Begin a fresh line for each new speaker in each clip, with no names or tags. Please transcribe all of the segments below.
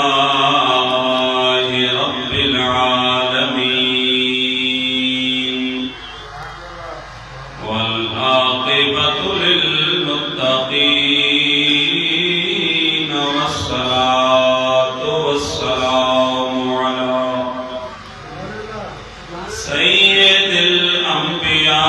अल्हम्दुलिल्लाहि रब्बिल आलमीन वल आक़िबतु लिल मुत्तक़ीन वस्सलातु वस्सलामु अला सय्यिदिल अंबिया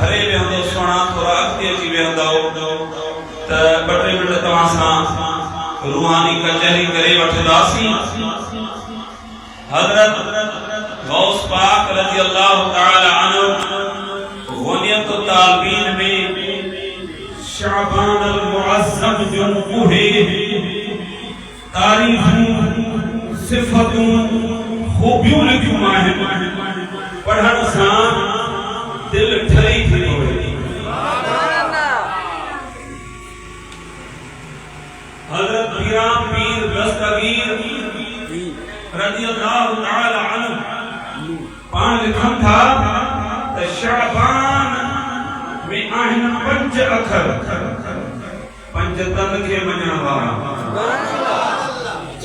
भरे वेंदो सोना थोड़ा अॻिते अची वेंदो त ॿ टे मिंट तव्हां सां रूहानी कचहरी करे वठंदासीं। हज़रत गौस पाक रज़ी अल्लाह तआला अन्हु गुनियत तालबीन में शाबान अल मुअज़्ज़म जो उहे तारीफ़ूं सिफ़तूं खूबियूं लिखियूं आहिनि पढ़ण सां दिल ठरी थी पवे। हज़रत पीरान पीर दस्तगीर रज़ी अल्लाह तआला अन्हु पाण लिखनि था त शाबान में आहिनि 5 अखर 5 तन खे मञण वारा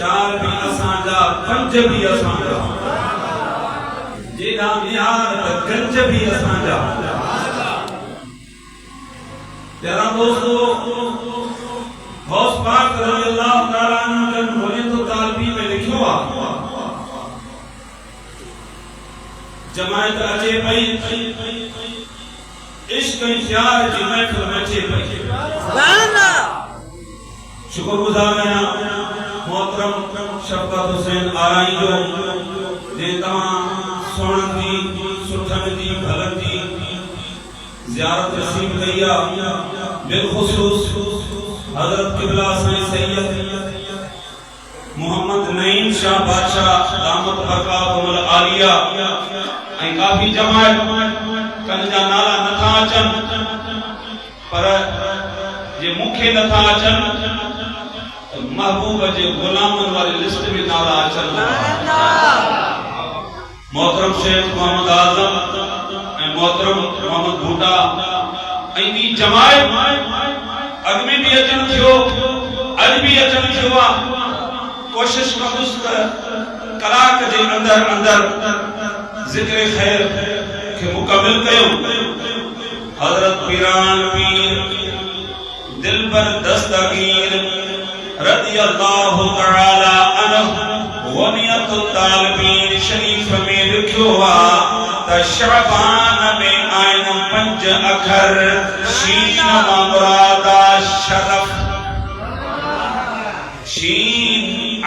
4 भी असांजा 5 भी असांजा जेड़ा मियार त गंज भी असांजा। प्यारा दोस्तों गौस पाक रज़ी अल्लाह तआला अन्हु जन गुनियत तालबी में लिखियो आ जमायत अचे पई इश्क प्यार जी महफिल मचे पई। शुक्रगुजार आहियां मोहतरम शफकत हुसैन आराई जो जे तव्हां सुणन जी सुठन जी भलन जी ज़ियारत नसीब कई आहे। बिलखुसूस हज़रत क़िबला साईं सैयद मोहम्मद नईम शाह बादशाह दामत बरकातुहुल आलिया ऐं काफ़ी जमायत कन जा नाला नथा अचनि पर जे मूंखे नथा अचनि महबूब जे गुलामन वाली लिस्ट में नाला अचनि। मोहतरम शेख मोहम्मद आजम ऐं मोहतरम मोहम्मद भूटा ऐं ॿी जमायत अॻ में भी अचनि थियो अॼु भी अचनि थियो आहे। कोशिश कंदुसि त कलाक जे अंदर अंदर ज़िक्र ख़ैर खे मुकमिल कयो। हज़रत पीरान पीर दिलबर दस्तगीर रज़ी अल्लाह तआला अन्हु गुनियत तालबीन शरीफ में लिखियो आहे त शाबान में आहिनि 5 अखर शीन मां मुराद शरफ शीन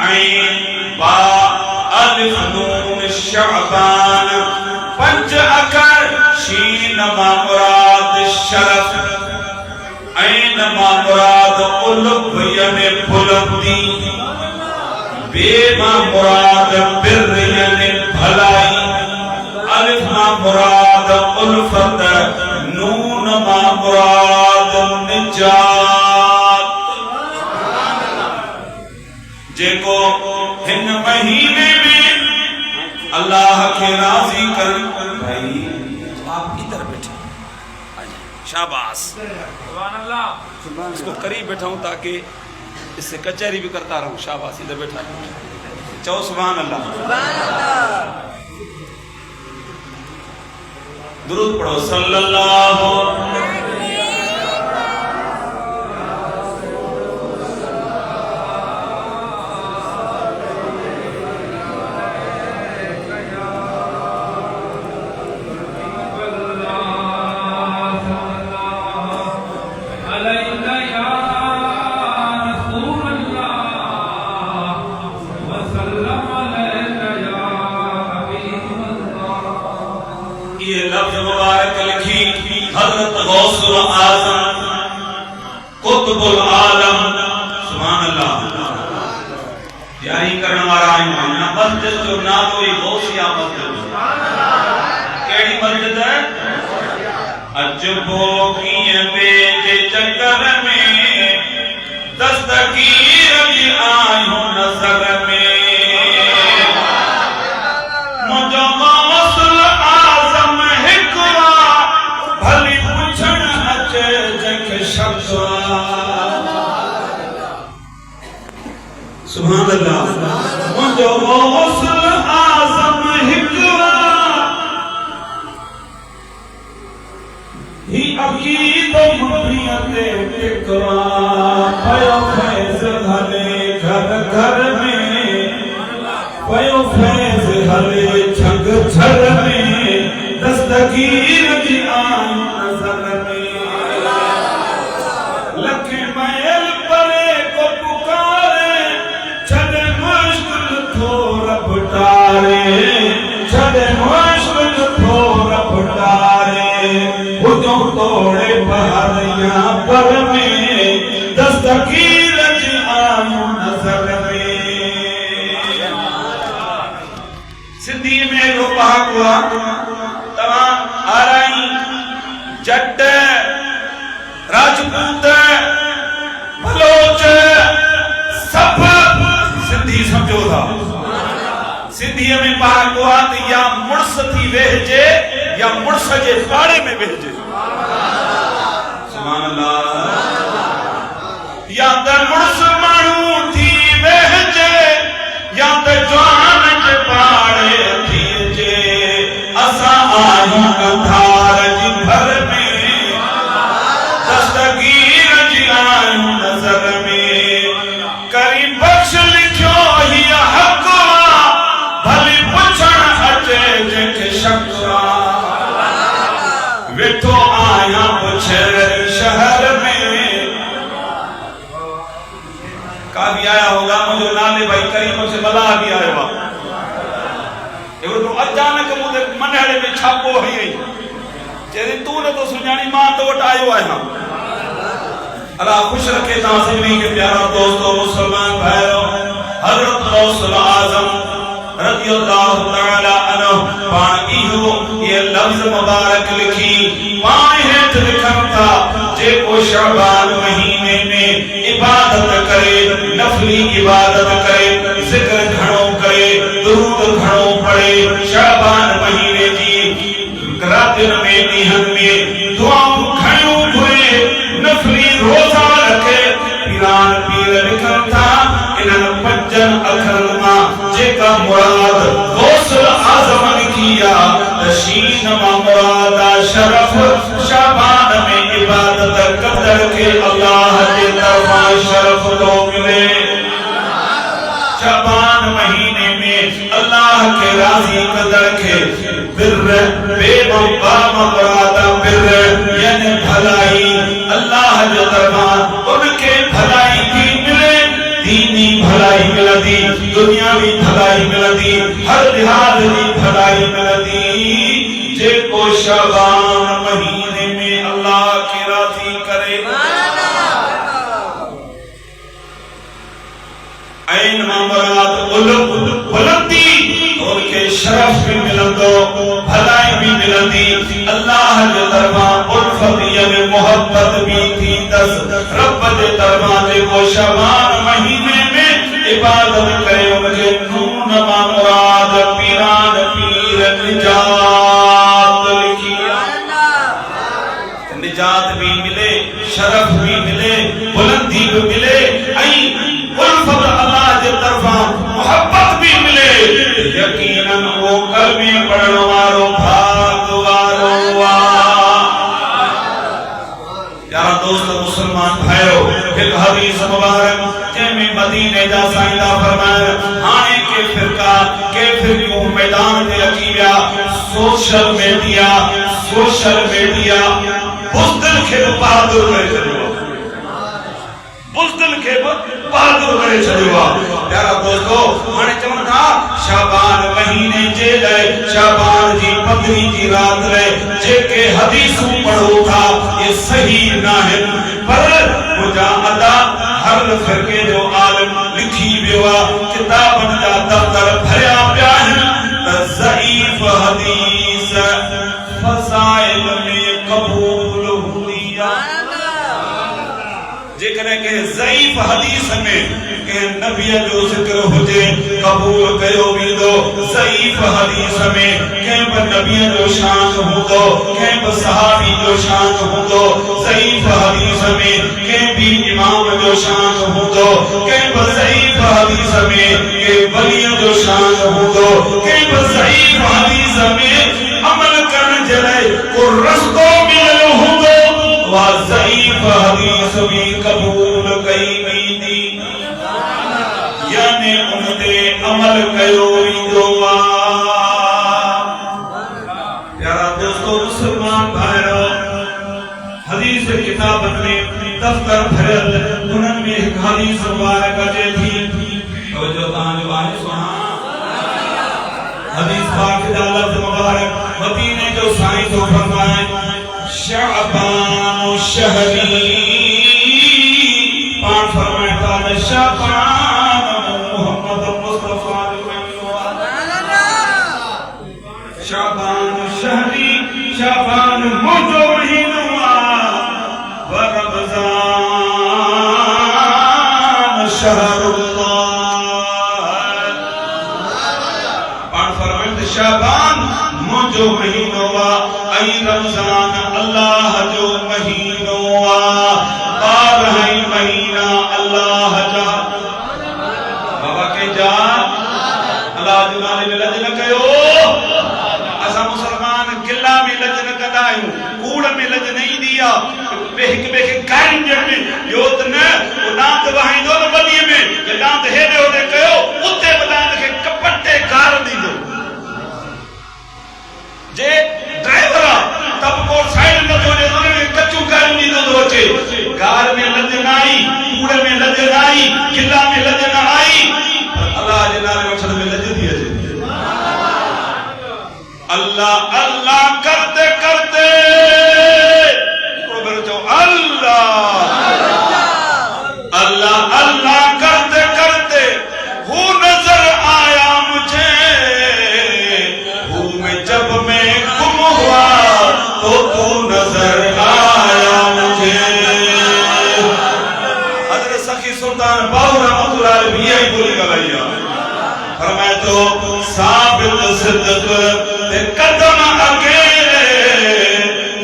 ऐन बा अलिफ नून शाबान 5 अखर शीन मां मुराद शरफ ऐन मां मुराद उलुब यानी बुलंदी बे मां मुराद बिर यानी भलाई अलिफ मां मुराद उल्फत नून मां मुराद निजात। जेको हिन महीने में अल्लाह के राजी कर भाई आप इधर बैठे शाबाश सुभान अल्लाह इसको करीब बैठा हूं ताकि इससे कचहरी भी करता रहूं। शाबाश इधर बैठा चो सुभान अल्लाह दुरूद पढ़ो सल्लल्लाहु हज़रत गौसुल आज़म कुतुबुल आलम सुभान अल्लाह यारी करण वारा आहियूं। मस्जिद जो नालो ई गौसिया मस्जिद कहिड़ी मस्जिद है अजबो कीअं जे चक्कर में दस्तगीर जी आहियूं नज़र में मुंहिंजो गौसुल आज़म हिकु भली पुछण अचे जंहिंखे शक सुभान अल्लाह मुंहिंजो गौसुल आज़म हिकु ही अक़ीदो मुबीयते टिकवा पयो फैज़ हले घर घर में पयो फैज़ हले छग छग में दस्तगीर जी आन दस्तगीर जी आयूं नज़र में। सिंधी में एॾो पहाको आहे, तव्हां आराई जट राजपूत बलोच सब सिंधी समझो था। सिंधीअ में पहाको आहे त या मुड़स थी वेहजे या मुड़स जे पाड़े में वेहजे। सुभान अल्लाह। या त मुड़स माण्हू थी वेहजे या त जवान जे पाड़े थीजे। असां आहियूं कंधार जी भर में, दस्तगीर जी आयूं नज़र में। करी बख्श लिखियो हीअ हक़ भली पुछण अचे जंहिंखे शक वेठो आया पुछर शहर में। का भी आया होगा मुझे नाले भाई करीम से बला भी आयो आहे। तो अचानक मुझे मनहड़े में छापो हई चए तू न तो सुञाणी मां तो वट आयो आहियां। अल्लाह खुश रखे तव्हां सभिनी खे प्यारा दोस्तों मुसलमान भाइयों। हज़रत गौसुल आज़म रज़ियल्लाहु तआला अन्हु पाण इहो ये लफ्ज़ मुबारक लिखी पाण हेठ लिखन था जेको शाबान महीने में इबादत करे, नफली इबादत करे, जिक्र घणो करे, दुरूद घणो पढ़े, शाबान महीने जी रातिन में ॾींहंनि में दुआऊं घणियूं घुरे, नफली रोज़ा रखे। पीरान पीर लिखन था इन्हनि पंजनि अखरनि मां जेका मुराद गौसुल आज़म लिखी आहे त शीन मां मुराद आहे शरफ। शाबान में इबादत कंदड़ खे अल्लाह जे तरफ़ां शरफ थो मिले। शाबान महीने में अल्लाह के राज़ी कंदड़ खे बिर बेवफा मुराद बिर यानी भलाई अल्लाह जे तरफ़ां उनखे भलाई थी मिले। दीनी भलाई मिलंदी, दुनियावी भलाई मिलंदी, हर लिहाज जी भलाई मिलंदी। जेको शाबान महीने में अल्लाह के राज़ी करे ऐन मुराद बुलंदी उनके शरफ भी मिलंदो, भलाई भी मिलंदी। अल्लाह जे तरफ़ां उल्फत यानी मोहब्बत भी थी दस। रब जे तरफ़ां जेको शाबान महीने में इबादत करे उनके नून मां मुराद पीरान पीर निजात लिखी। निजात भी मिले, शरफ भी मिले, बुलंदी भी मिले, उल्फत अल्लाह जे तरफ़ां मोहब्बत भी मिले। यकीनन वो कलमे पढ़ण वारो भाग वारो यारा दोस्त मुसलमान भाइयों। एक हदीस मुबारक जंहिंमें मदीने जा साईंदा फरमाया हाणे के फिरकियूं मैदान ते अची विया। सोशल मीडिया बुज़दिल खे बहादुर करे छॾियो, बुज़दिल खे बहादुर करे छॾियो आहे। प्यारा दोस्तों हाणे चवनि था शाबान महीने जे लाइ शाबान जी 15 जी रात लाइ जेके हदीसूं पढ़ो था ये सही न आहिनि, पर मुंहिंजा अदा हर फ़िरके जो आलिम लिखी वियो आहे। किताबनि जा दफ़्तर भरिया पिया आहिनि त ज़ईफ़ हदीस फ़ज़ाइल में क़बूल हूंदी आहे। जेकॾहिं कंहिं ज़ईफ़ हदीस में कंहिं नबीअ जो ज़िक्र हुजे क़बूल कयो वेंदो। ज़ईफ़ हदीस में कंहिं बि नबीअ जो शान हूंदो, कंहिं बि सहाबी जो शान हूंदो। ज़ईफ़ हदीस में कंहिं बि इमाम जो शान हूंदो, कंहिं बि ज़ईफ़ हदीस में कंहिं वलीअ जो शान हूंदो, कंहिं बि ज़ईफ़ हदीस में अमल करण जे लाइ को रस्तो मिलियो हूंदो। वा ज़ईफ़ हदीस भी कबूल कई वेंदी यानी उन ते अमल कयो वेंदो आहे। प्यारा दोस्तों मुसलमान भाइयों, हदीस किताबनि में दफ़्तर भरियल उन्हनि में हिकु हदीस मुबारक अचे थी। तवजो तव्हांजो आहे सुहा हदीस पाक जा लफ़्ज़ मुबारक मदीने जो साईं तो फरमाए शाबान शहरी पाण पाण फरमाइंद शाबान मुंहिंजो महीनो आहे ऐं रमज़ान अल्लाह जो महीनो आहे 12 महीना अल्लाह जा बाबा के जा अल्लाह जो नाले में लज न कयो असां मुसलमान किला में लज न कंदा आहियूं कूड़ में लज न ईंदी आहे हिक ॿिए खे गारिन ॾियण में इहो त न डांद वहाईंदो न बलीअ में डांद हेॾे होॾे कयो उते डांद खे कपटे गार ॾींदो जे ड्राइवर आहे तब को साइड नथो ॾे उन खे कचूं गारियूं ॾींदो थो अचे गार में लज न आई कूड़ में लज न आई किला में लज न आई अल्लाह जे नाले वठण में लज थी अचे अल्लाह अल्लाह करते करते अल्लाह अल्लाह करते करते वो नजर आया मुझे वो मैं जब मैं गुम हुआ तो तू नजर आया मुझे हजरत सखी सुल्तान बाहू रहमतुल्लाह अलैह भी यही बोली गलैया फरमाए तो साबित सिद्दक ते कदम अकेले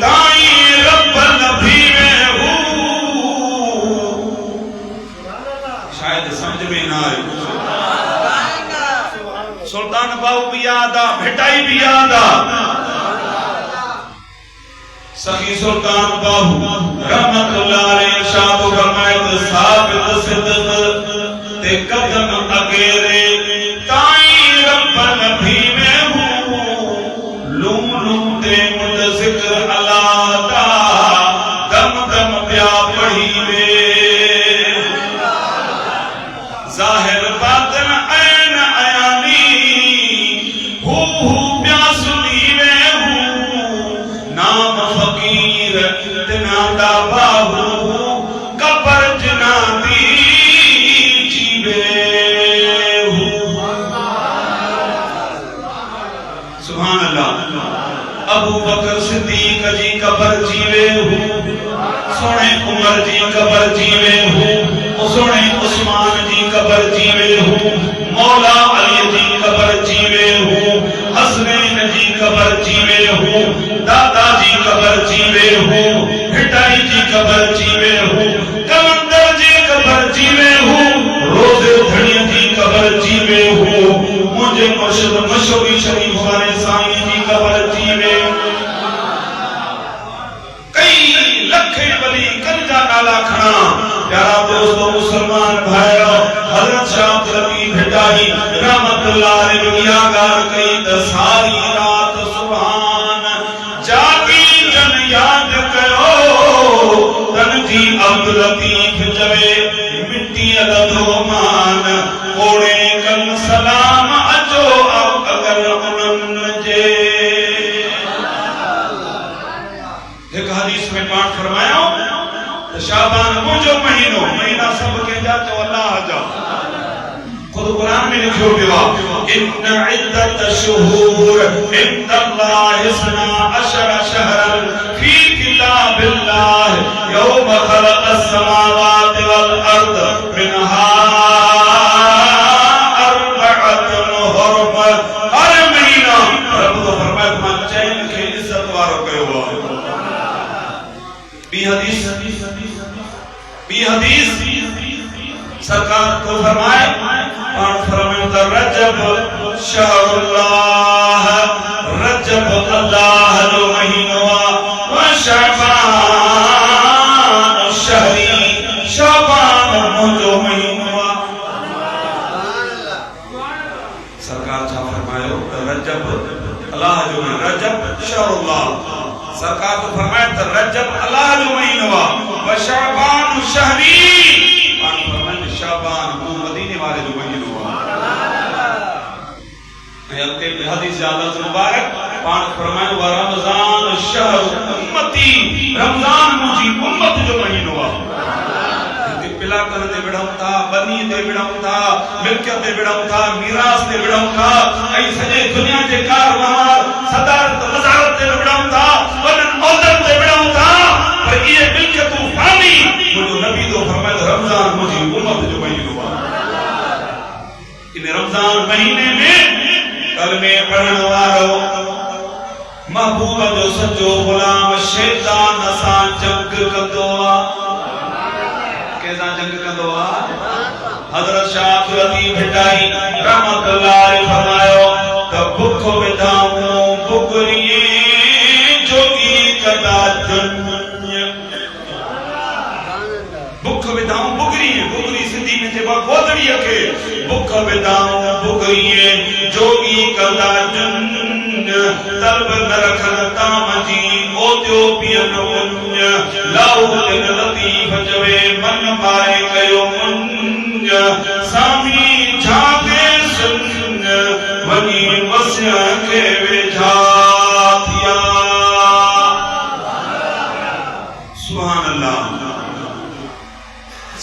दाई रब नबी में हूँ शायद समझ में ना आए सुल्तान बाहू भी याद आ भिटाई भी याद आ सखी सुल्तान बाहू रहमतुल्लाह अलैह इरशाद फरमाए तो साबित सिद्दक ते कदम अकेले दाई रब नबी में हूँ लूम लूम ते मुद जिक्र अल्लाह दा दम दम प्या पढ़ी वे जाहिर बातिन ऐन अयानी हू प्या सुनी वे हूँ नाम फकीर तिनादा बाहू कबर जनादी जीवे सुभान अल्लाह अबू बकर सिद्दीक जी कबर जीवे हूँ सोने उमर जी कबर जीवे हूँ सोने उस्मान जी कबर जीवे हूँ मौला अली जी कबर जीवे हूँ हसनैन जी कबर जीवे हूँ दादा जी कबर जीवे हूँ हिटाई जी कबर जीवे हूँ कलंदर जी कबर जीवे हूँ रोज़े धड़िया जी कबर जीवे हूँ मुझे मुर्शिद मशहूरी शरीफ वाले साईं जी कबर जीवे कई लखे वली कलजा नाला खड़ा प्यारा दोस्तों मुसलमान भाइयों हजरत शाह रबी भिटाई रहमतुल्लाह अलैह दुनिया गार कई त सारी रात सुभान जागी जन याद कयो तन जी अब्दुल लतीफ जवे मिट्टी लधो मान कोड़े कन सलाम अचो अगर उनन जे एक हदीस में पाठ फरमाया शाबान मुझो महीनो महीना सब के जा तो अल्लाह जा खुद कुरान में लिखो बिवा इन्ना इद्दत शुहूर इंदल्लाह इसना अशर शहरन फी किताबिल्लाह यौम खलक़स समावाति वल अर्द मिनहा अर्बअतुन हुर्म हर महीना रब तो फरमाए मन चैन के इज्जत वारो कयो बी हदीस सरकार को फरमाए रजब शहरुल्लाह रजब अल्लाह जो महीनो व शअबान शहरी शअबान जो महीनो सरकार छा फरमायो रजब अल्लाह जो रजब शहरुल्लाह सरकार को फरमाया तो रजब अल्लाह जो महीनो व शअबान शहरी पानी फरमाया शअबान वो मदीने वाले जो महीनो है हदीस ज्यादा मुबारक पान फरमाया व रमजान शहर उम्मती रमजान मुजी उम्मत जो महीनो है पिला करते बिड़ाऊं था बनी दे बिड़ाऊं था मिल्कियत दे बिड़ाऊं था मीरास दे बिड़ाऊं था ऐ सजे दुनिया के कारवार सदारत वजारत दे बिड़ाऊं था वनन औदत दे बिड़ाऊं था पर ये मिल्कियत फानी जो नबी तो फरमाया रमजान मुजी उम्मत जो महीनो है रमजान महीने में कलमे पढ़ण वारो महबूब जो सचो गुलाम शैतान सां जंग कंदो आहे। कंहिंसां जंग कंदो आहे? हज़रत शाह अब्दुल भिटाई रहमतुल्लाह अलैहि फरमायो त बुख विधाऊं बुगरिए जोगी कदा दुनिया बुख विधाऊं बुगरिए बुगरी सिंधी में चइबो आहे गोदड़ीअ खे बुख विधाऊं बुगरिए जोगी कदा दुनिया तलब न रखन ताम जी ओतियो पियन मुन्य लाऊ दिल लतीफ चवे मन मारे कयो मुन्य सामी झाके सुन वनी वस्य के वेझा थिया। सुभान अल्लाह।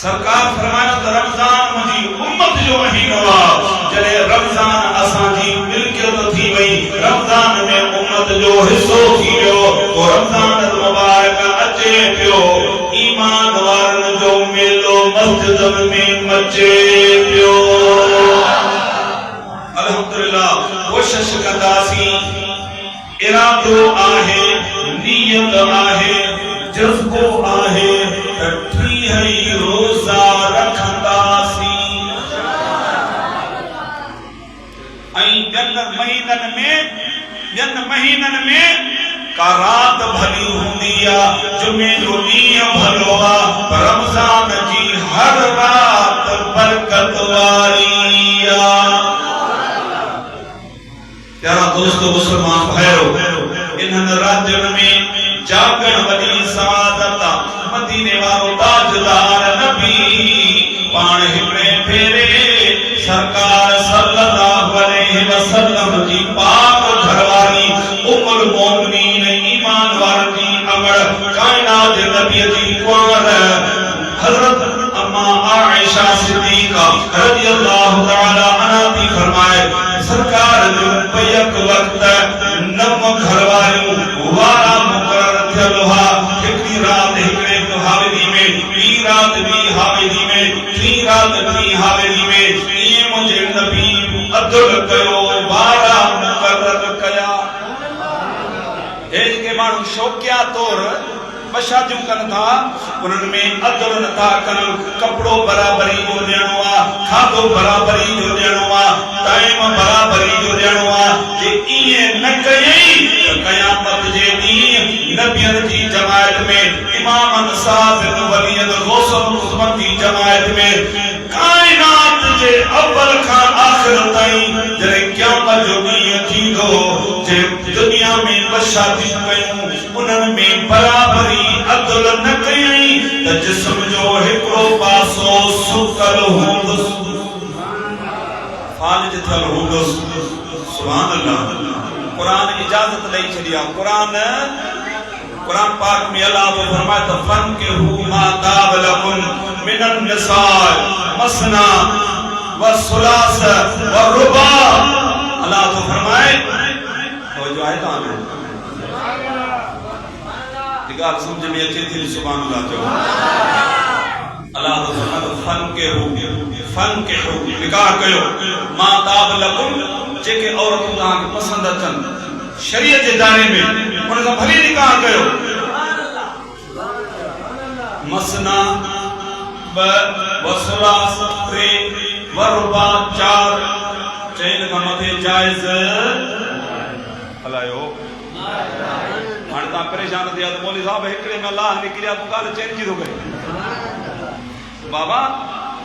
सरकार फरमायो त रमजान मुंहिंजी उम्मत जो महीनो आहे। जॾहिं रमजान असांजी मिल्कियत थी वई, रमजान में उम्मत जो हिस्सो थी वियो, तो रमजान मुबारक अचे पियो, ईमान वारनि जो मेलो मस्जिदनि में मचे पियो। अल्हम्दुलिल्लाह कोशिश कंदासीं, इरादो आहे, नियत आहे, जज़्बो आहे त 30 रोज़ा रखंदासीं। ऐं ॿियनि महीननि में का रात भली हूंदी आहे, जुमे जो ॾींहुं भलो आहे, रमज़ान जी हर रात बरकत वारी आहे। प्यारा दोस्तो मुसलमान भाइयो, इन्हनि राज्यनि में जागण वॾी सआदत आहे। मदीने वारो ताजदार नबी पाण हिकिड़े फेरे सरकार सल्लल्लाहु अलैहि वसल्लम जी पाक घरवारी उम्मुल मोमिनीन ईमान वारनि जी अमड़ कायनात जे नबी जी कुंवर हज़रत अम्मा आयशा सिद्दीका रज़ियल्लाहु तआला अन्हा थी फरमाए, सरकार जो बैक वक्त नव घरवारियूं वारा मुक़रर थियल हुआ। हिकिड़ी रात हिकिड़े हावेली में, ॿी रात ॿी हावेली में, टी रात टी हावेली में, इएं मुंहिंजे नबी अदल कयो, वारा मुक़रर कया। हे जेके माण्हू शौक़िया तौर ॿ शादियूं कनि था, उन्हनि में अदल नथा कनि। कपिड़ो बराबरी जो ॾियणो आहे, खाधो बराबरी जो ॾियणो आहे, टाइम बराबरी जो ॾियणो आहे। जे ईअं न कयई त क़यामत जे ॾींहुं नबियनि जी जमायत में, इमाम साहब बिन वलीद गौसुल उज़्मन जी जमायत में, कायनात जे अव्वल खां आख़िर ताईं जॾहिं क़यामत जो ॾींहुं थींदो, जे दुनिया में ॿ शादियूं कयूं, उन्हनि में बराबरी अदल न कयई त जिस्म जो हिकिड़ो पासो सुकल हूंदुसि, फालिज थियल हूंदुसि। सुभान अल्लाह। कुरान इजाज़त ॾेई छॾी आहे। कुरान पाक में अल्लाह तो फरमाए त फन के हु मा ताब लकुम मिनन निसाए मसना व सुलास व रुबा। अल्लाह तो फरमाए तो जो है ता में दिगाल समझ में अचे थी। सुभान अल्लाह जो अल्लाह तो फरमाए फन के हु निकाह कयो मा ताब लकुम, जेके औरतूं तव्हांखे पसंदि अचनि शरीयत जे दायरे में, उन सां भली निकाह कयो। मसना ब वसलास 3 वरुबा 4, चैन खां मथे जायज़ हलायो। हाणे तव्हां परेशान थिया त मौलवी साहब हिकिड़े में अलाह निकिरिया तूं ॻाल्हि चैन जी थो करे। बाबा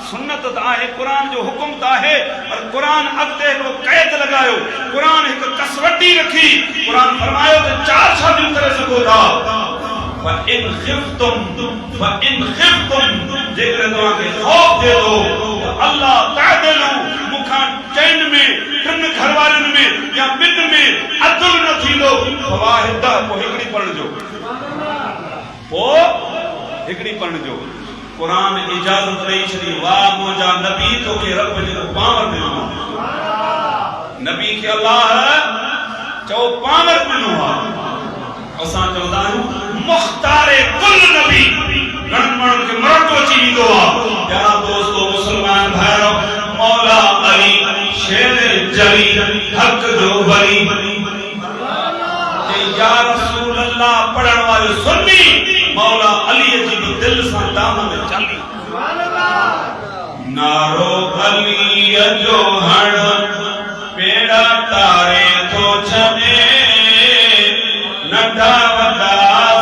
सुन्नत त आहे, कुरान जो हुकुम त आहे, पर कुरान अॻिते हिकिड़ो क़ैद लॻायो, कुरान हिकु कसवटी रखी। कुरान फरमायो त 4 शादियूं करे सघो था। इन खिफ्तुम जेकर तव्हांखे ख़ौफ़ थिए थो त अल्लाह तादिलू मूंखां चैन में 3 घरवारियुनि में या 2 में अदल न थींदो, फवाहिदा पोइ हिकिड़ी पढ़जो, पोइ हिकिड़ी पढ़जो। कुरान इजाज़त ॾेई छॾी। वाह मुंहिंजा नबी तोखे रब जो पावर ॾिनो, नबी खे अल्लाह चओ पावर ॾिनो आहे। असां चवंदा आहियूं मुख़्तारे कुल नबी, घणनि माण्हुनि खे मरटो अची वेंदो आहे। प्यारा दोस्तो मुस्लमान भाइरो, मौला अली शेर जली हक जो वली या रसूल अल्लाह पढ़ण वाले सुन्नी मौला अली जी भी दिल सां दामन चली नारो अली जो हण पेड़ा तारे तो छने नंढा वॾा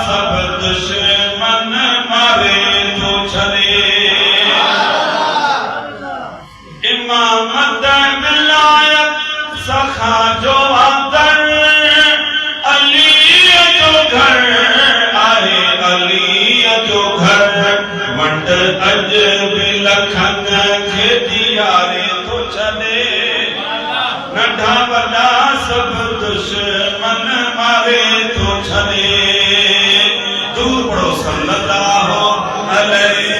सब दुश्मन मारे तो छने इमामत विलायत सखा जो आदर अली जो घर आहे अली जो घर वंड अज भी लखन के दियारे तो छने नंढा वॾा सब दुश्मन मारे तो छने दूर पढ़ो सल्लल्लाहु अलैहि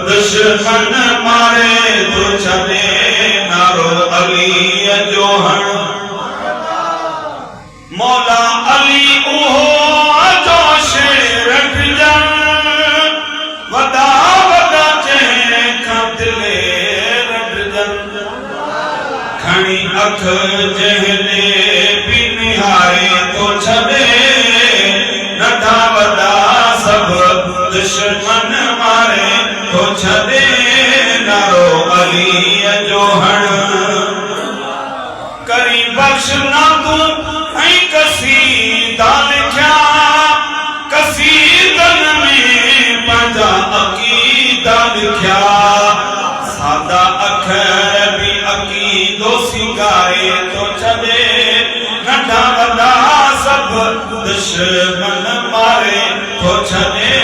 दुश्मन मारे तो छने नारो अली जो हण मौला अली उहो जो शेर रखजन वदा वदा चें खां दिले रखजन खणी अख जहने भी निहारे तो छने नंढा वदा सब दुश्मन मारे तो छने नारो अली जो हण करी बख्श ना तू ऐं कसीदा लिखिया कसीदन में पंहिंजा अकीदा लिखिया सादा अखर भी अकीदो सिंगारे तो छने नंढा वॾा सब दुश्मन मारे तो छने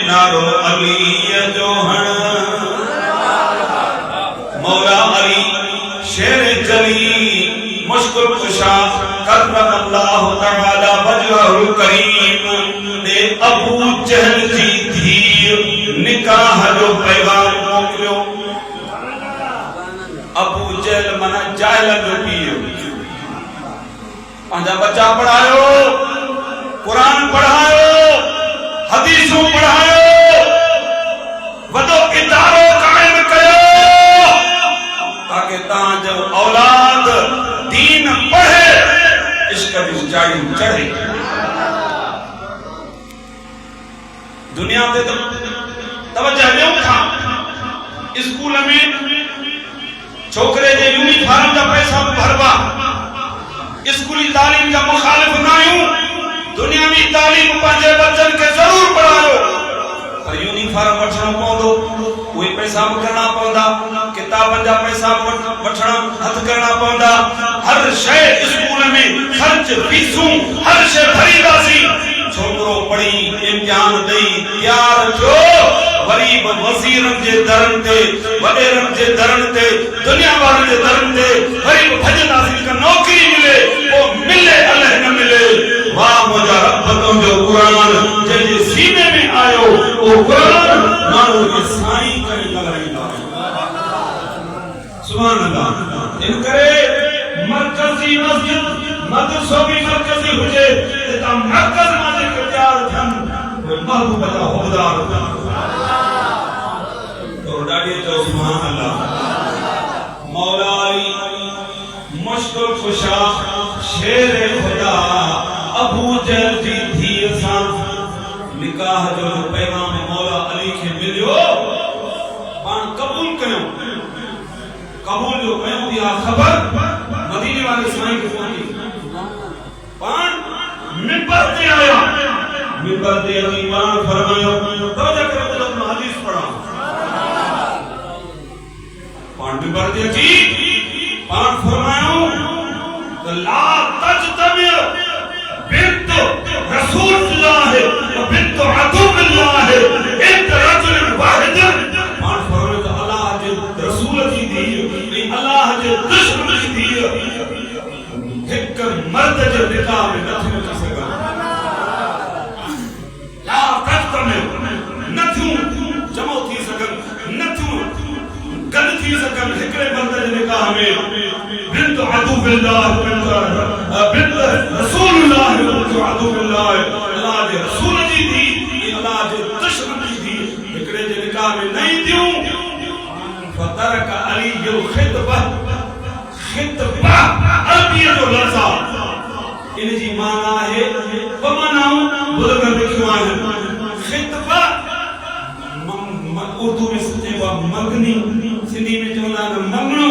नारो अली जो हण मौला अली शेर जली मुश्किल कुशा करम अल्लाह तआला वजहुल करीम ने अबू जहल जी थी निकाह जो पैगाम मोकिलियो अबू जहल माना जाहिल जो पीर पंहिंजा बच्चा पढ़ायो कुरान पढ़ायो हदीसूं पढ़ायो वॾो इदारो काइम कयो ताकि तव्हां जो औलाद दीन पढ़े इश्क जी ऊंचाइयूं चढ़े दुनिया ते तवज्जो ॾियो था स्कूल में छोकरे जे यूनिफॉर्म जा पैसा भरवा स्कूली तालीम जा मुखालिफ न आहियूं दुनियावी तालीम पंहिंजे बच्चन के जरूर पढ़ायो पर यूनिफॉर्म वठणो पवंदो उहे पैसा भी करना पवंदा किताबन जा पैसा वठणा हथ करना पवंदा हर शय स्कूल में खर्च फीसूं हर शय भरींदासीं छोकरो पढ़ी इम्तिहान ॾेई तैयार थियो वरी वज़ीरन जे दरन ते वॾेरन जे दरन ते दुनिया वारन जे दरन ते वरी भजंदासीं कि नौकरी मिले वो मिले अल्लाह न मिले वाह मुंहिंजा रब तुंहिंजो क़ुरान जंहिंजे सीने में आयो वो क़ुरान माण्हू खे साईं करे ॻाल्हाईंदा सुभान अल्लाह इन करे मरकज़ी मस्जिद मदरसो भी मरकज़ी हुजे त मरकज़ मां जेके तैयार थियनि उहे महबूब जा हुबदार तो ॾाढी चओ सुभान अल्लाह मौला अली मुश्किल कुशा शेर खुदा अबू जहल जी धीअ सां निकाह जो पैगाम मौला अली खे मिलियो पाण क़बूल कयो कबूल जो कयो या खबर मदीने वाले साईं खे पहुंची पाण मिंबर ते आया मिंबर ते अली पाण फरमायो तवज्जो करो तो हदीस पढ़ा पान मिंबर ते अची पान फरमायो त ला तजतमि बिंत रसूलुल्लाह व बिंत अदुल्लाह इंद रजुल वाहिद पान फरमायो त अल्लाह जे रसूल जी दी अल्लाह जे दुश्मन जी दी एक मर्द जे निकाह में न थी सघे ला तजतमि न थियूं जमो थी सघन न थियूं गद थी सकन हिकड़े बंदे जे निकाह में बिंत अदुल्लाह बिंत रसूलुल्लाह बिंत अदुल्लाह अल्लाह जे रसूल जी थी अल्लाह जे दुश्मन जी थी हिकड़े जे निकाह में नहीं थियूं फतरक अली जो खितबा अरबी जो लफ्ज़ इन जी माना है बमनाऊ बुजुर्ग लिखियो है खितबा उर्दू में सुने वा मगनी सिंधी में चवंदा न मंगणो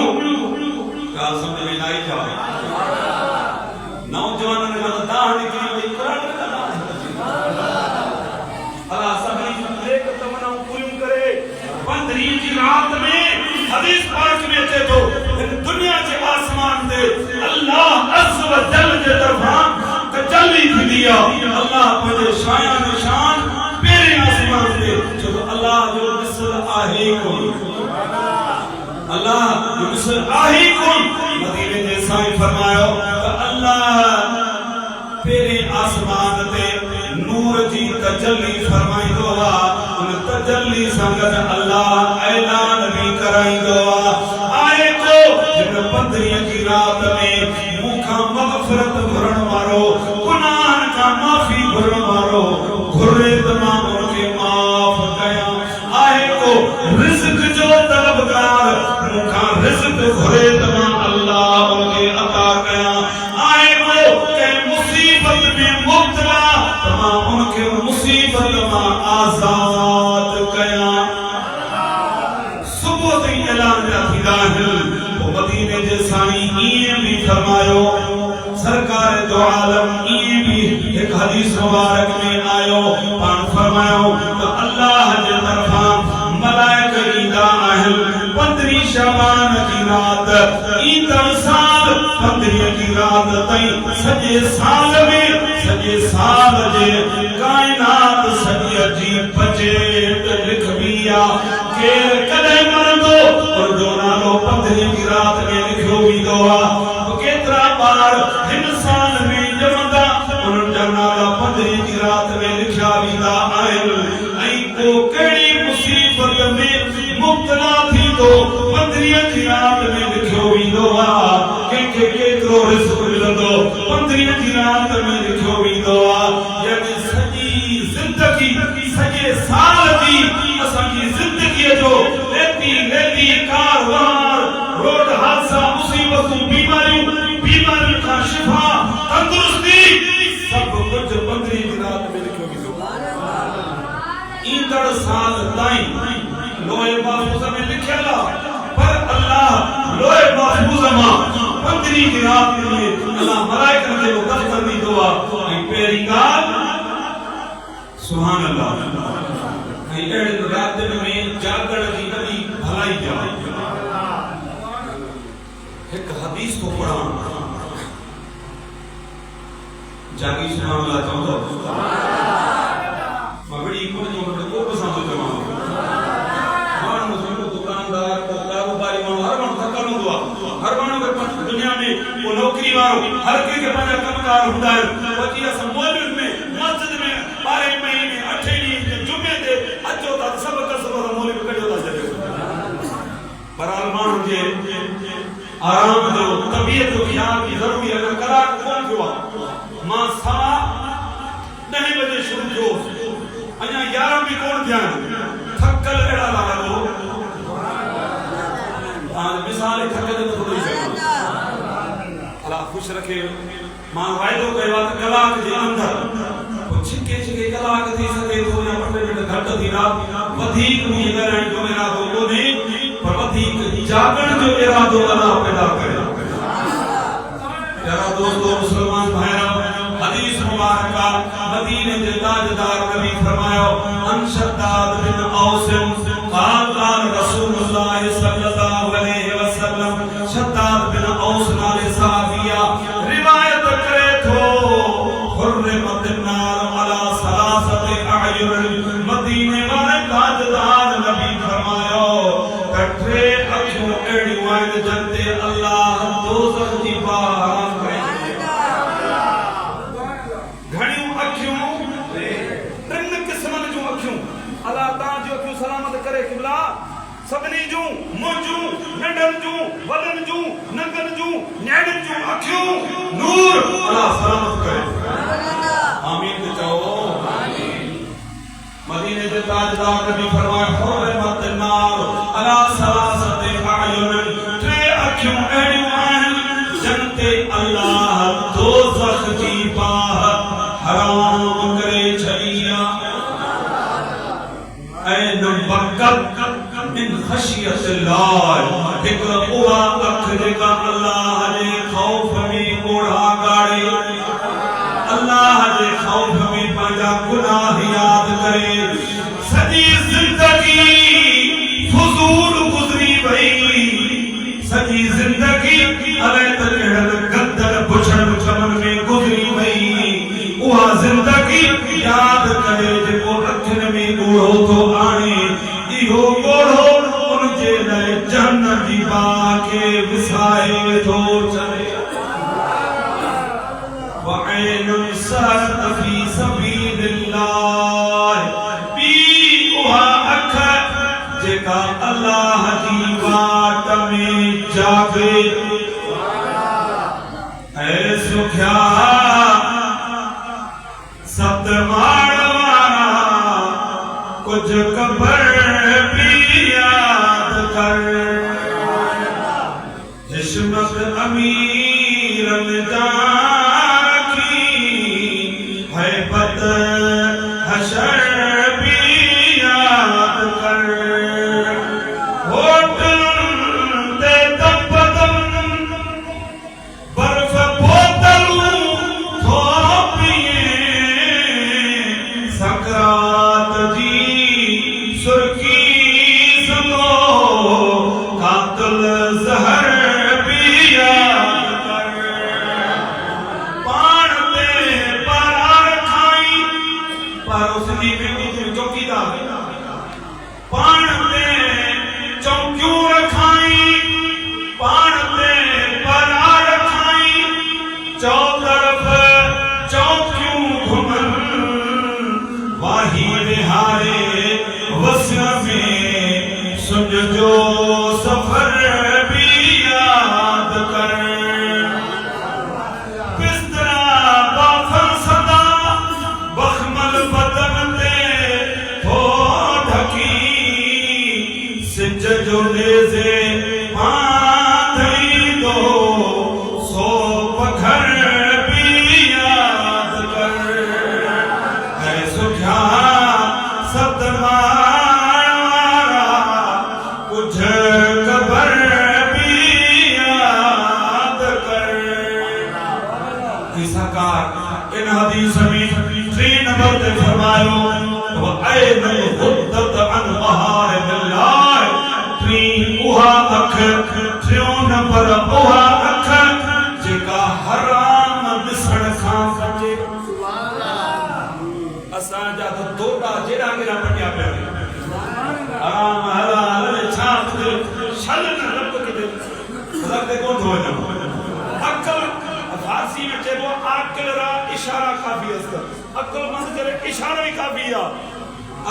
ॻाल्हि समझ में न आई छा नौजवाननि खां त दाह निकिरी वई क़ुरान में त अल्लाह सभिनी जूं नेक तमन्नाऊं पूरियूं करे 15 जी रात में हदीस पाक में अचे थो हिन दुनिया जे आसमान ते अल्लाह अज़्ज़ व जल जे तरफ़ां तजल्ली थींदी आहे अल्लाह पंहिंजे शायान शान पेरे आसमान ते जो अल्लाह जो मिसल आहे कोन अल्लाह जो मिसल आहे कोन मदीने जे साईं फरमायो त अल्लाह पेरे आसमान ते नूर जी तजल्ली फरमाईंदो आहे उन तजल्ली सां गॾु अल्लाह ऐलान बि कराईंदो आहे को जिन 15 जी रात में मूंखां मग़फ़िरत घुरण वारो गुनाहनि खां माफ़ी घुरण वारो घुरे त मां उनखे माफ़ कयां आहे को रिज़्क़ जो तलबगार मूंखां रिज़्क़ घुरे त मां अल्लाह उनखे अता कयां आहे को कंहिं मुसीबत में मुब्तला त मां उनखे मुसीबत मां आज़ाद कयां सुबुह ताईं ऐलान पिया थींदा आहिनि पोइ मदीने जे साईं ईअं बि फरमायो सरकार जो आलम ये भी एक हदीस मुबारक में आयो पान फरमायो तो अल्लाह जे तरफा मलाइका ईंदा आहिनि 15 शबान जी रात ईंदड़ साल 15 जी रात ताईं सॼे साल जे कायनात सॼी जी बजट लिखबी आहे केर कॾहिं मरंदो और जो नालो 15 जी रात में लिखियो वेंदो आहे केतिरा ॿार हिन साल में ॼमंदा उन्हनि जा नाला 15 जी रात में लिखिया वेंदा आहिनि ऐं को कहिड़ी मुसीबत में मुब्तला थींदो 15 जी रात में लिखियो वेंदो आहे कंहिंखे केतिरो रिज़्क़ मिलंदो 15 जी रात में लिखियो वेंदो आहे यानी सॼी ज़िंदगी सॼे साल जी असांजी ज़िंदगीअ जो रेती कारवार रोड हादसा मुसीबतूं बीमारियूं का शिफा तंदुरुस्ती सब कुछ 15 जी रात में लिखियो वेंदो ईंदड़ साल ताईं लोहे महफूज़ में लिखियल आहे पर अल्लाह लोहे महफूज़ मां 15 जी रात में अल्लाह मलाइका खे दफ़्तर ॾींदो आहे ऐं पहिरीं ॻाल्हि सुभान अल्लाह ऐं अहिड़े रातनि में जागण जी वॾी भलाई आहे एक हदीस को पढ़ा जागी सुभान अल्लाह चवंदो मगड़ी को पसंद जमा माण्हू जो दुकानदार कारोबारी माण्हू हर माण्हू थकल हूंदो आहे हर माण्हू खे दुनिया में को नौकरी वारो हर कंहिंखे पंहिंजा कमकार हूंदा आहिनि वठी असां मौलवी में मस्जिद में 12 महीने 8 ॾींहं जुमे ते अचो था सभु कसब मौलवी कढियो था छॾियो पर माण्हू जे आराम जो तबीयत जो ख्याल की जरूरी है अगर कलाक कोन थियो मां 9:30 बजे शुरू थियो अञा 11 भी कोन थिया थकल एड़ा लागो मिसाल थकल तो थोड़ी अल्लाह खुश रखे मां वायदो कयो त कलाक जे अंदर छिके कलाक थी सके तो या 2 मिनट घट थी रात वधिक मुझे कराई जो मेरा को ने पर वधिक जागण जो इरादो अल्लाह पैदा करे यारा दोस्तों मुसलमान भाइयों हदीस मुबारक मदीने के ताजदार नबी फरमायो अनशद्दाद बिन औस क़ाल रसूलुल्लाह सल्लल्लाहु अलैहि मदीने वाले ताजदार नबी फरमायो कठे अखियों एड़ियूं आहिनि जंते अल्लाह दोज़ख जी बाहर घणियूं अखियूं टिन क़िस्मनि जूं अखियूं अल्लाह तां जो अखियूं सलामत करे क़िबला सभिनी जूं मुंहिंजूं नंढनि जूं वॾनि जूं नंगनि जूं न्याणियुनि जूं अखियूं नूर अल्लाह सलामत करे आमीन चओ मदीने के ताजदार नबी फरमाए हुर्रमत नार अला सलासते अयुन टे अखियों एड़ियूं आहिनि जंते अल्लाह दोज़ख जी बाह हराम करे छॾी आहे ऐं नबकत मिन ख़शियतिल्लाह हिक उहा अख जेका अल्लाह जे ख़ौफ में ओढ़ा गाड़े अल्लाह जे ख़ौफ में पंहिंजा गुनाह याद करे सॼी ज़िंदगी फुज़ूल गुज़री वई सॼी ज़िंदगी अलाए त कहिड़नि गंदल बुछड़ कमनि में गुज़री वई उहा ज़िंदगी याद करे जेको अखियुनि में ॻोढ़ो थो आणे इहो ॻोढ़ो उनजे लाइ जन्नत जी बाह खे विसाए थो चले وعين سهرت في سبيل الله بي उहा अख जेका अल्लाह जी वाट में जागे ऐ सुखिया सत माड़ वारा कुछ कबर भी याद कर जिस्मत अमीरन जा हशर भी याद कर होटते दम बर्फ बोतलूं थो पिए सकरात जी सुर्खी सलो कातिल ज़हर भी याद कर पाण ते उसकी बेटी चौकीदार पाण ते चौकियूं रखाई पाण ते परा रखाई चौ तरफ़ चौकियूं घुमनि वाही विहारे वसिया में सुञ जो सफ़र भी याद कर जो लेज़े पाधई दो सो पखर भी याद कर है सुखा सत मारा कुछ कबर भी याद कर सरकार इन हदीस में 3 नंबर ते फरमायो वअैन हुद्दत अन बहार बिल्लाह उहा अख 3 नंबर उहा अख जेका हराम ॾिसण खां बचे असांजा त दोड़ा जेड़ा मेरा पटिया पिया हराम हलाल छा छल न रब के रब कोन थो वञो अकल फारसी में चइबो आकिल रा इशारा काफ़ी आहे अकल मंद करे इशारो ही काफ़ी आहे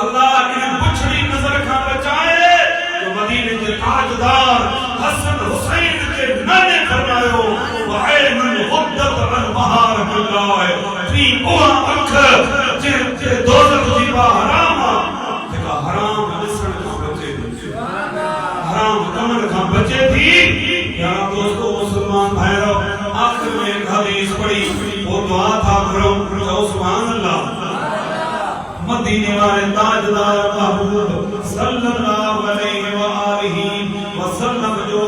अल्लाह इन बुछड़ी नजर खां बचाए मदीने के ताजदार हसन हुसैन के नाने फरमायो वऐन हुद्दत अन बहार बिल्लाह ती उहा अख जे दोज़ख जी बा हराम जेका हराम ॾिसण खां बचे हराम कमनि खां बचे थी या दोस्तो मुसलमान भाइरो आखिर में एक हदीस पढ़ी वो दुआ था करो सुभान अल्लाह मदीने वाले ताजदार महबूब सल्लल्लाहु अलैहि वआलिहि वसल्लम जो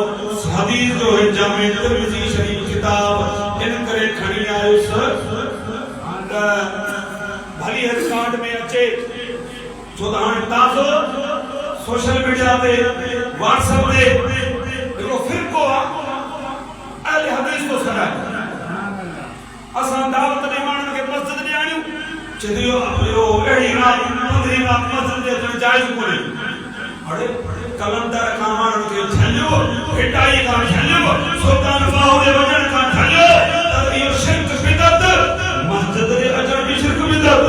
हदीस जो है जामे तिरमिज़ी शरीफ किताब इन करे खणी आयो सर भली रिकॉर्ड में अचे छो त हाणे ताज़ो सोशल मीडिया पे व्हाट्सएप पे हिकिड़ो फिरको आहे अहले हदीस को सॾाए असां दावत ॾे माण्हुनि खे मस्जिद ॾे आणियूं चदियो यो एड़ी रात 15 रात मस्जिद जे अचण जायज कोने अरे कलंदर का माण्हू खे झलियो हिटाई का झलियो सुल्तान बाहु जे वजन का झलियो त इहो शिरक बिदत मस्जिद जे अचण भी शिरक बिदत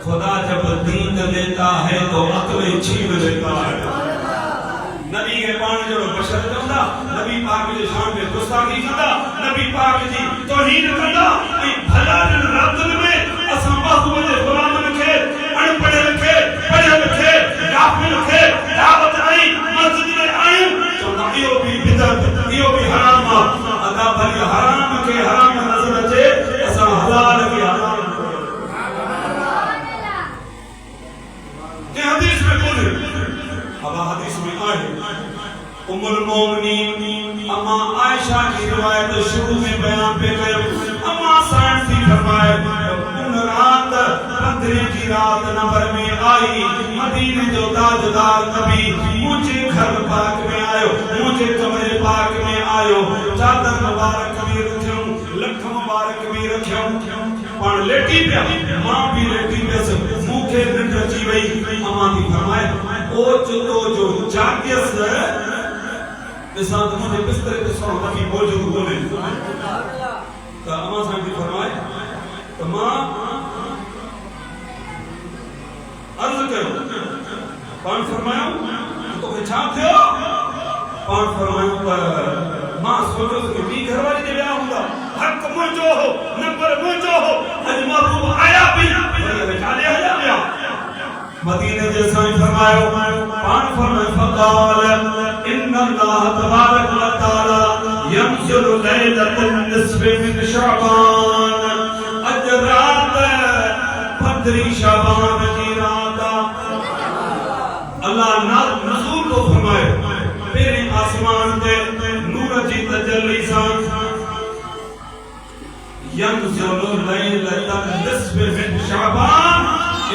खुदा जब दीन देता है तो अक्ल छीन लेता है नबी के पाण जो बशर चंदा नबी पाक जे शान में गुस्ताखी कंदा नबी पाक जी तौहीद कंदा ऐं भला रातन में असां बाहु जे गुलामन खे अनपढ़ खे पढ़ियल खे गाफिल खे दावत आई मस्जिद में आयो तो इहो भी बिदत इहो भी हराम अदा भली हराम के हराम नजर अचे असां हलाल के हलाल के हदीस में कोने हवा हदीस में आए उम्मुल मोमिनीन अम्मा आयशा की रिवायत शुरू में बयान पे कयो अम्मा साइंस थी फरमाए उन रात 15 की रात नंबर में आई मदीने जो ताजदार नबी मुझे घर पाक में आयो मुझे कमरे पाक में आयो चादर मुबारक भी रखियो लख मुबारक भी रखियो पण लेटी पे मां भी लेटी पे मुखे निंड अची वई अम्मा थी फरमाए ओ चुतो जो जागियस दिसा तो मुझे बिस्तर पे सो नबी मौजूद होने तो अम्मा साहब जी फरमाए तो मां अर्ज करो पान फरमायो तो के छा थियो पान फरमायो पर मां सोचो कि बी घरवाली जे विया हुंदा हक मुंजो हो नंबर मुंजो हो अज महबूब आया भी काले हया विया मदीने जे साईं फरमायो पान फरमाए फकाल इन्ना अल्लाह तबारक व तआला यंज़ुलु लैलतन निस्फ़ मिन शअबान अज रात 15 शअबान की रात अल्लाह नज़ूल को फरमाए मेरे आसमान ते नूर जी तजल्ली सा यंज़ुलु लैलतन निस्फ़ मिन शअबान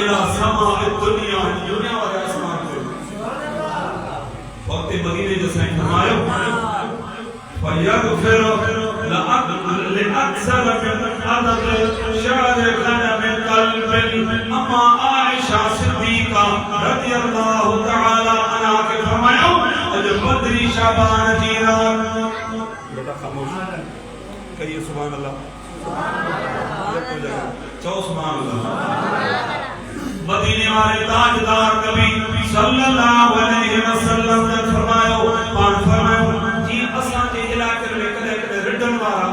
इला समाअ दुनिया दुनिया वाले आसमान पे वक्त मदीने जो साईं फरमायो फयगफिर लअक्सर मिन अदद शअर ग़नम क़ल्ब अम्मा आयशा सिद्दीका रज़ियल्लाहु तआला अन्हा के फरमायो अज 15 शअबान की रात बेटा खामोश कहिए सुभान अल्लाह चौ सुभान अल्लाह मदीने वाले ताजदार नबी सल्लल्लाहु अलैहि वसल्लम ने फरमायो पान फरमायो जी असां जे इलाके में कदे कदे रिडन वाला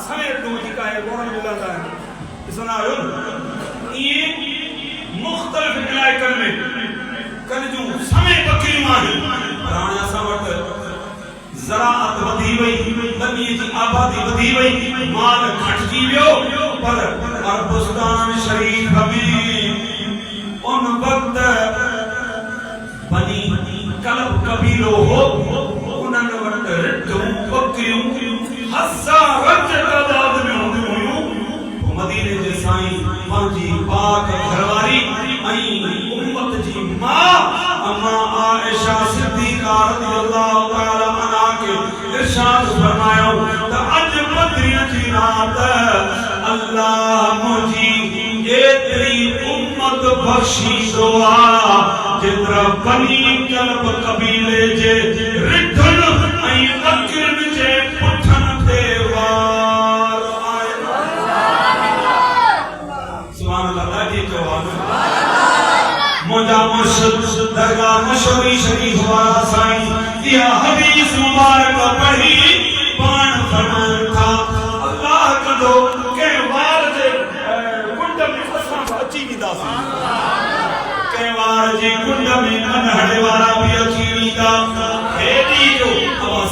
समय दो जी का है गोण मिलंदा है सुना आयो ये मुख्तलिफ इलाकन में कदे जो समय बकरी माही राणा असां वट ज़राअत वधी वई बनी जी आबादी वधी वई माल घटजी वियो पर अरबस्तान शरीफ में उन वक्त बनी कलब कबीलो हो उनन वक्त रिठूं बकरियूं हज़ारन जे तादाद में हुयूं मदीने जे साईं पंहिंजी पाक घरवारी ऐं उम्मत जी मां अम्मा आयशा सिद्दीका रज़ियल्लाहु तआला अन्हा के इरशाद फरमायो त अज 15 की रात अल्लाह मुझी एतरी उम्मत बख्शी दुआ जितरा बनी कलब कबीले जे रिठन ऐं बकरिन जे पुठन ते वार आए सुभान अल्लाह ॾाढी जवाब मुंहिंजा मुर्शिद दरगाह मशहूरी शरीफ वाला साईं इहा हदीस मुबारक पढ़ी पाण फरमाइनि था अल्लाह कंदो के वार जे कुंड में असां अची वेंदासीं के वार जे कुंड में नंढड़े वारा भी अची वेंदा हेॾी जो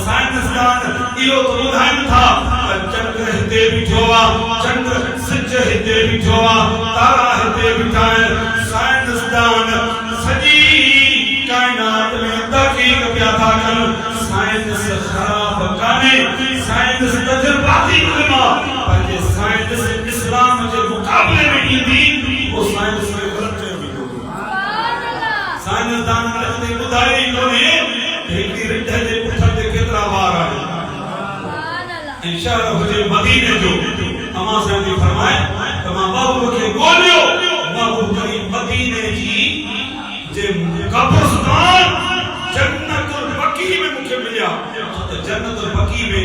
साइंसदान इहो तो ॿुधाइनि था चंद्र हिते बीठो आहे चंद्र सिज हिते बीठो आहे तारा हिते बीठा आहिनि साइंसदान सॼी काइनात में तहक़ीक़ पिया था कनि साइंस ख़राब कान्हे साइंस तजुर्बाती इल्म आहे पर जे साइंस इस्लाम जे मुक़ाबले में ईंदी वो साइंस खे ग़लत चयो वेंदो साइंसदान ने ॿुधायो ई कोन्हे हिकड़ी रिठ जे पुठन ते केतिरा वार आहिनि ऐं शहर हुजे मदीने जो अमा साईं जी फरमाए त तमाम महबूब के गोलियो महबूब करीम मदीने जी जे कब्रिस्तान जन्नतुल बकी में मुखे मिलिया तो जन्नतुल बकी में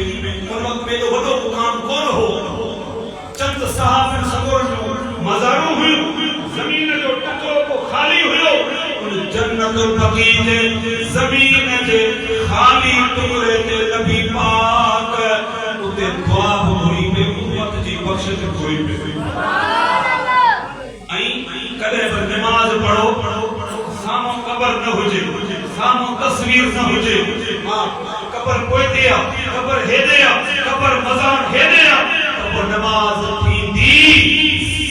उन वक्त में तो वडो मुकाम कोन हो चंद सहाबन सगोर जो मज़ारू हुई जमीन जो टुकड़ो को खाली हुयो उन जन्नतुल बकी जे जमीन जे खाली टुकड़े ते नबी पाक उते दुआ हुई पे उम्मत जी बख्शिश हुई पे आई कदे पर नमाज पढ़ो सामो कब्र न हुजे सामो तस्वीर न हुजे मां कब्र कोई दिया कब्र हे दिया कब्र मज़ार हे दिया कब्र नमाज थींदी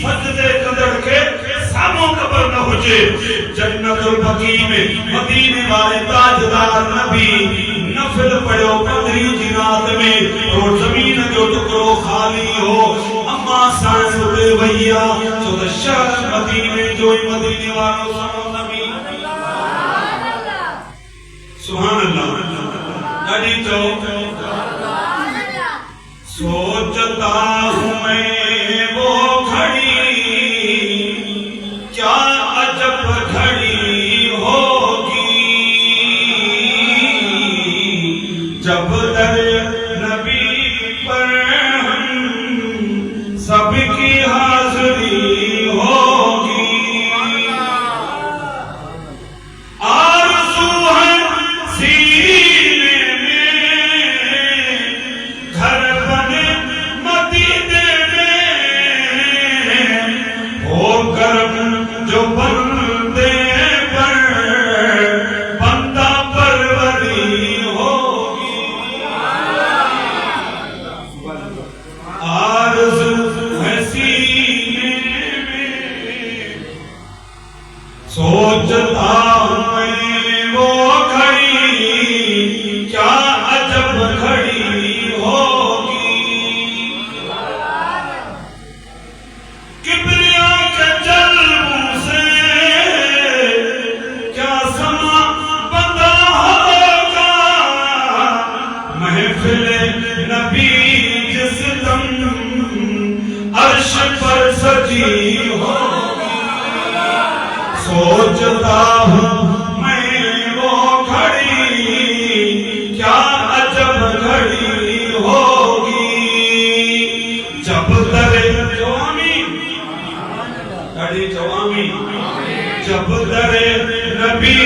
सजदे कंदड़ के सामो कब्र न हुजे जन्नतुल बकी में मदीने वाले ताजदार नबी नफल पढ़ो पंद्रह जी रात में और जमीन जो टुकड़ो खाली हो अम्मा सांस ले भैया जो शहर मदीने जो मदीने वालों सुनो नबी सुभान अल्लाह अली तो सोचता हूं मैं वो घड़ी क्या अजब घड़ी होगी जब दर नबी पर हम सबकी हाजिरी होगी आरज़ू है सीने में घर बने मदीने में हो करम जो बंदे पर बंदा परवरी होगी आरज़ू है सीने में सोचता हूं मैं वो घड़ी क्या अजब घड़ी होगी किबरिया के जलवों से क्या समा बंदा होगा महफिल नबी जिस दम अर्श पर सजी होगी सोचता हूं मैं वो घड़ी क्या अजब घड़ी होगी जब दरे जवामी घड़ी जवामी जब दरे नबी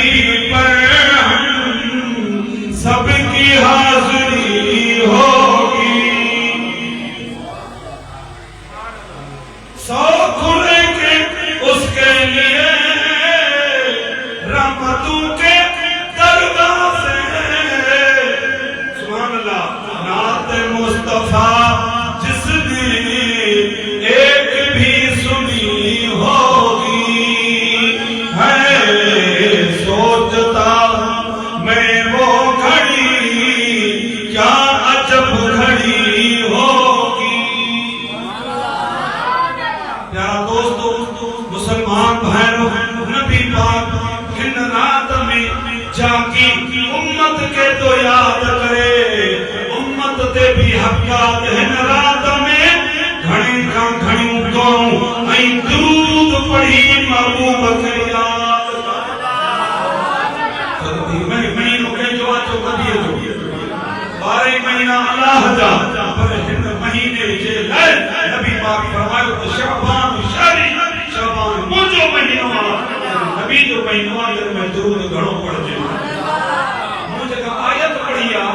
पर हम सबकी हाजिरी होगी सौ खुले के उसके लिए रहमतों के दरवाजे सुभान अल्लाह नात मुस्तफा जिसने एक भी सुनी होगी है सोचता मैं वो घड़ी क्या अजब घड़ी होगी प्यारा दोस्तों मुसलमान भाइयों नबी पाक इन रात में जाकी उम्मत के तो याद करे उम्मत ते भी हक़ात इन रात में घणी का घणी करूं ऐं दुरूद पढ़ी महबूब के याद मैं महीनों के जो आचो कदी जो 12 महीना अल्लाह जा पर इन महीने जे लाइ नबी पाक फरमायो त शाबान शहरी शाबान मुंहिंजो महीनो नबी जो महीनो आहे में दुरूद घणो पढ़जे मुझे का आयत पढ़ी आ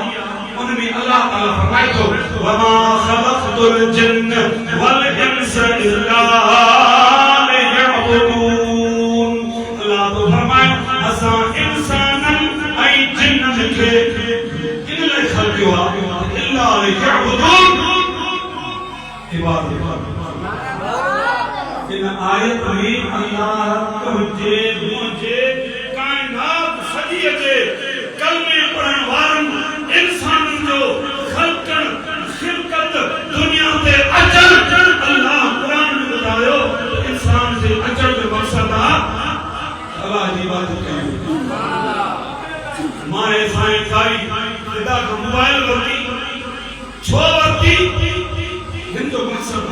उनमें अल्लाह ताला फरमाए तो वमा खलक़तुल जिन्न वल इंस इल्ला लियअबुदून अल्लाह तो फरमाए असां इंसानन ऐं जिन्नन खे इन लाइ खलक़ियो आहे इल्ला लियअबुदून इबादत इन आयत में अल्लाह तुझे मुझे कायनात सजी अचे कलमे पढ़ण वारन इंसान जो खलकन खिलकत दुनिया ते अचन अल्लाह कुरान में बतायो इंसान से अचन जो मकसद आ अल्लाह जी बात कयो माए साईं कारी इदा को मोबाइल वरती छो वरती हिंदो मकसद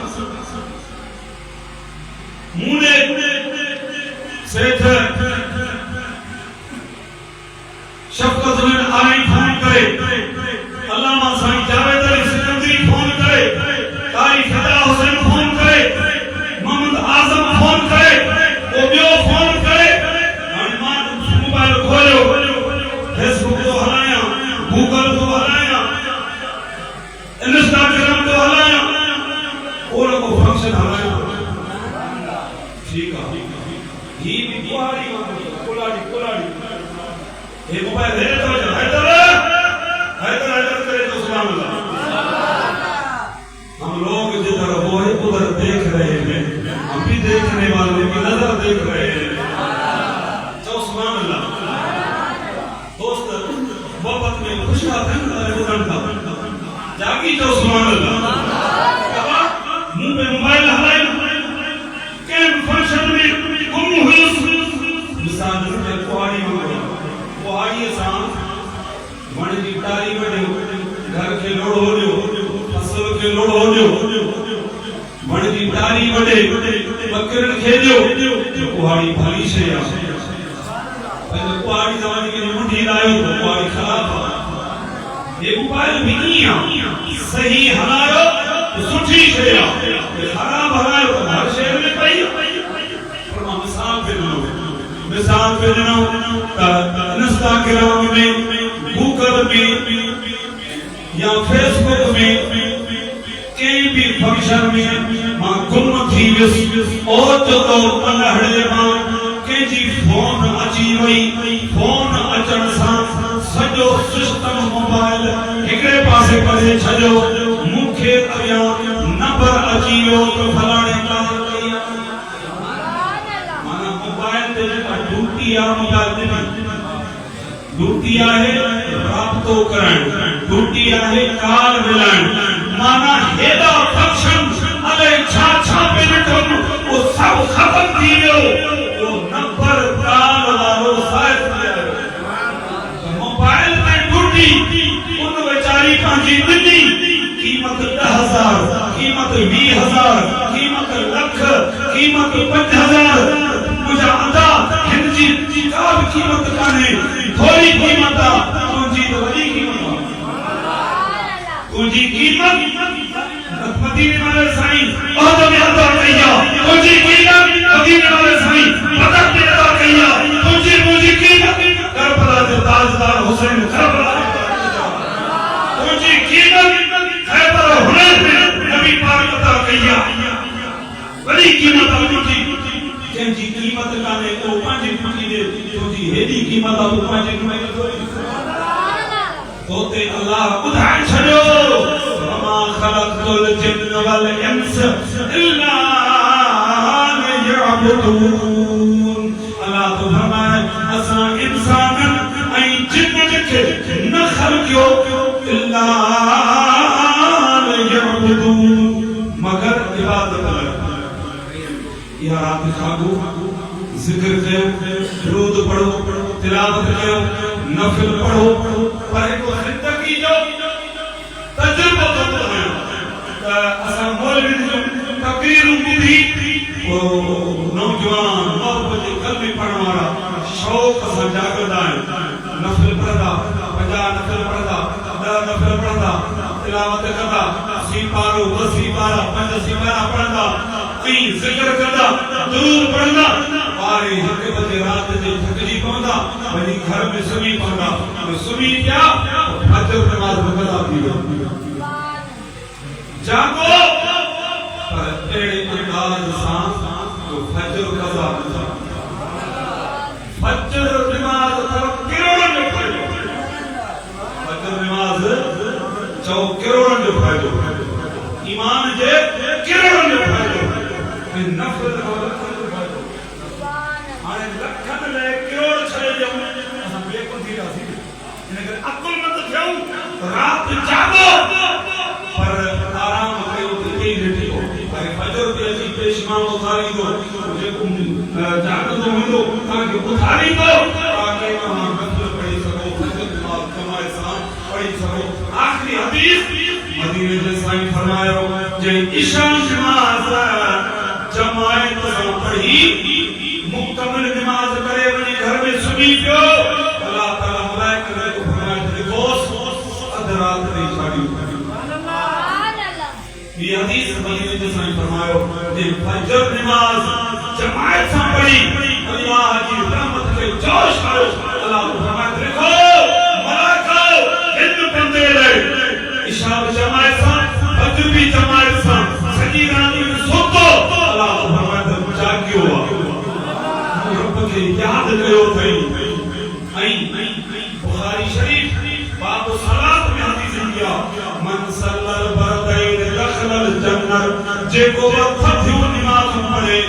ही भी कुहाड़ी कुलाड़ी ये मोबाइल दे तो हैदर करे तो सुभान अल्लाह। हम लोग जिधर वो है उधर देख रहे हैं, हम भी देखने वालों की नजर देख रहे हैं। तो सुभान अल्लाह। दोस्त मोहब्बत में खुश था जागी तो सुभान अल्लाह। मुंह पे मोबाइल हलाए कैम फंक्शन में गुम हुई मिसाल में कुहाड़ी सां वण जी टारी वडियो घर के लोड़ हो लियो फसल के लोड़ हो लियो वण जी टारी वडे बकरन खेलियो कुहाड़ी भली शे आ पहले कुहाड़ी जमाने के मुंडी लायो तो कुहाड़ी खराब आ ये मोबाइल भी नहीं आ सही हलायो तो सुठी शे आ खराब हलायो तो हर शहर में पई पर मिसाल पे ॾिनो त इंस्टाग्राम में गूगल में या फेसबुक में कहीं भी फंक्शन में मां गुम थी वियुसि ओत तो पलहड़े मां कंहिंजी फोन अची वई फोन अचण सां सॼो सिस्टम मोबाइल हिकिड़े पासे करे छॾियो मूंखे अॻियां नंबर अची वियो त फलाणे ड्यूटी आहे राब्तो करण ड्यूटी आहे काल मिलाइण माना हेॾा फंक्शन अले छा पे ॾिठो वो सब खत्म थी वियो वो नंबर काल वारो साइड मोबाइल में ड्यूटी उन वेचारी पंहिंजी ॾिनी कीमत 10,000 कीमत 20,000 कीमत लख कीमत 5,000 मुझा अदा हिनजी का भी कीमत काने थोड़ी कीमत आ तुझी तो वही कीमत तुझी कीमत मदीने वाले साईं बहुत में अदा कइया तुझी कीमत मदीने वाले साईं बदर में अदा कइया तुझी मुझी कीमत करबला के ताजदार हुसैन करबला तुझी कीमत खैबर हुनैन में नबी पाक अदा कइया बड़ी कीमत तुझी जी कीमत काने तो पांच पुटी दे तुझी हेडी कीमत तो पांच रुपए तोते अल्लाह बुधाए छड़ो वमा खलक़तुल जिन्न वल इंस इल्ला लियअबुदून अल्लाह तो फरमाए असा इंसानन ऐ जिन्न के न खलक़यो इल्ला लियअबुदून मगर इबादत या रात खागो जिक्र कयो दुरूद पढ़ो तिलावत कयो नफल पढ़ो पर एक जिंदगी जो तजुर्बो कंदो है असा मौलवी जो तकरीर ॿुधी वो नौजवान मोहब्बत कल्बी पढ़ण वारा शौक़ सां जागंदा आहिनि नफल पढ़ंदा 50 नफल पढ़ंदा 10 नफल पढ़ंदा तिलावत कंदा सी पारो 2 पारा 5 पारा पढ़ंदा जिक्र करदा दुरूद पढ़ंदा बारे हिक बजे रात जे थकजी पवंदा वही घर में सुम्ही पवंदा सुम्ही क्या फजर नमाज कदा थी जागो पर अहिड़े अंदाज सां तो फजर कदा फजर नमाज करोड़न जो फ़ाइदो फजर नमाज चओ करोड़न जो फ़ाइदो ईमान जे करोड़न जो फ़ाइदो नफल हाणे लखन ले करोड़ छड़े जऊं असां बेकुल थी रहासीं इन करे अकुल मत थियूं रात जागो पर आराम कयो त कई रेटी हो भाई फजर ते अची पेशमाओ उथारी दो जेको जागदो हूंदो तव्हांखे उथारी दो ताकि तव्हां नफल पढ़ी सघो फजर नमाज़ जमाए सां पढ़ी सघो आखिरी हदीस मदीने जे साईं फरमायो जे इशा नमाज़ जमायत से पढ़ी मुकम्मल नमाज करे वने घर में सुनी पियो अल्लाह ताला मलाइका ने फरमाया देखो अदरात नहीं छाड़ी सुभान अल्लाह ये हदीस मदीने में साईं फरमायो जे फजर नमाज जमायत से पढ़ी अल्लाह की रहमत के जोश आयो अल्लाह फरमाया देखो मलाइका हिंद बंदे रहे इशा जमायत से फजर भी जमायत से सजी रात में सोतो अल्लाह फरमाया जागियो के याद कयो थई आई बुखारी शरीफ बाब सलात में हदीस दिया मन सल्लल बरदैन दखलल जन्नत जे को थथियो नमाज पढ़े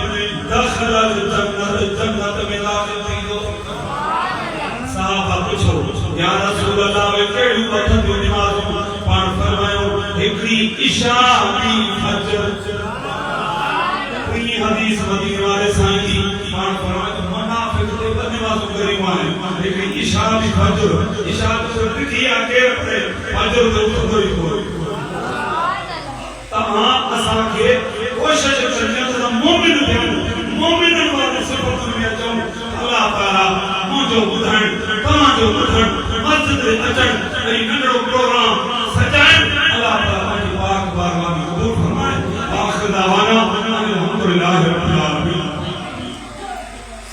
दखलल जन्नत जन्नत में दाखिल थी दो साहबा पूछो या रसूल अल्लाह वे केड़ी थथियो नमाज पढ़ फरमायो एकड़ी इशा की फजर पूरी हदीस मदीने वाले साईं की पढ़ फरमायो मुनाफिक ते नमाज करी माने एकड़ी इशा की फजर इशा तो लिखी आके रखे फजर तो कोई कोई तमा असा के कोशिश करनी तो मोमिन थे मोमिन वाले सिफत में जो अल्लाह ताला मुझो बुधान तमा जो बुधान मस्जिद अचन ए नंढो प्रोग्राम सजाए अल्लाह ताला की पाक बारगाह में कबूल फरमाए आखिर दावाना अल्हम्दुलिल्लाह रब्बिल आलमीन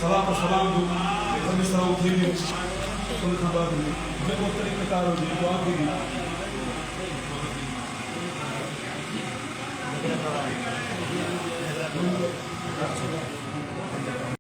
सलाम दो हम इस तरह उठेंगे उन खबर में जो तरीके कार हो दुआ की